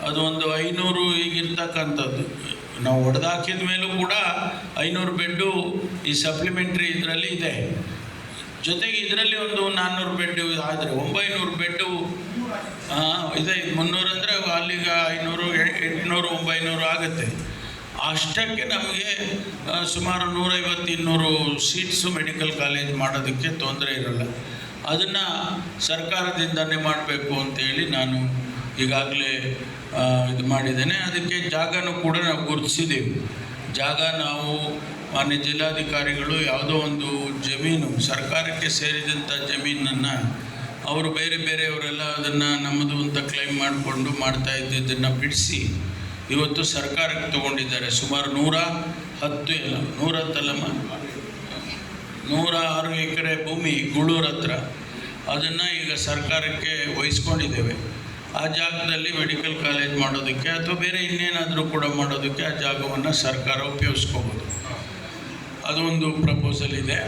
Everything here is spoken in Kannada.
ಅದು ಒಂದು 500 ಈಗಿರ್ತಕ್ಕಂಥದ್ದು ನಾವು ಹೊಡೆದಾಕಿದ ಮೇಲೂ ಕೂಡ 500 ಬೆಡ್ಡು ಈ ಸಪ್ಲಿಮೆಂಟ್ರಿ ಇದರಲ್ಲಿ ಇದೆ. ಜೊತೆಗೆ ಇದರಲ್ಲಿ ಒಂದು 400 ಬೆಡ್ಡು ಆದರೆ 900 ಬೆಡ್ಡು ಇದೆ. 300 ಅಂದರೆ ಅಲ್ಲಿಗೆ 500, 800, 900 ಆಗುತ್ತೆ. ಅಷ್ಟಕ್ಕೆ ನಮಗೆ ಸುಮಾರು 150-200 ಸೀಟ್ಸು ಮೆಡಿಕಲ್ ಕಾಲೇಜ್ ಮಾಡೋದಕ್ಕೆ ತೊಂದರೆ ಇರಲ್ಲ. ಅದನ್ನು ಸರ್ಕಾರದಿಂದನೇ ಮಾಡಬೇಕು ಅಂತೇಳಿ ನಾನು ಈಗಾಗಲೇ ಇದು ಮಾಡಿದ್ದೇನೆ. ಅದಕ್ಕೆ ಜಾಗನೂ ಕೂಡ ನಾವು ಗುರುತಿಸಿದ್ದೀವಿ. ಜಾಗ ನಾವು ಮಾನ್ಯ ಜಿಲ್ಲಾಧಿಕಾರಿಗಳು ಯಾವುದೋ ಒಂದು ಜಮೀನು ಸರ್ಕಾರಕ್ಕೆ ಸೇರಿದಂಥ ಜಮೀನನ್ನು ಅವರು ಬೇರೆಯವರೆಲ್ಲ ಅದನ್ನು ನಮ್ಮದು ಅಂತ ಕ್ಲೈಮ್ ಮಾಡಿಕೊಂಡು ಮಾಡ್ತಾ ಇದ್ದಿದ್ದನ್ನು ಬಿಡಿಸಿ ಇವತ್ತು ಸರ್ಕಾರಕ್ಕೆ ತೊಗೊಂಡಿದ್ದಾರೆ. ಸುಮಾರು 106 ಎಕರೆ ಭೂಮಿ ಗೂಳೂರು ಹತ್ರ ಅದನ್ನು ಈಗ ಸರ್ಕಾರಕ್ಕೆ ವಹಿಸ್ಕೊಂಡಿದ್ದೇವೆ. ಆ ಜಾಗದಲ್ಲಿ ಮೆಡಿಕಲ್ ಕಾಲೇಜ್ ಮಾಡೋದಕ್ಕೆ ಅಥವಾ ಬೇರೆ ಇನ್ನೇನಾದರೂ ಕೂಡ ಮಾಡೋದಕ್ಕೆ ಆ ಜಾಗವನ್ನು ಸರ್ಕಾರ ಉಪಯೋಗಿಸ್ಕೋಬೋದು. ಅದು ಒಂದು ಪ್ರಪೋಸಲ್ ಇದೆ.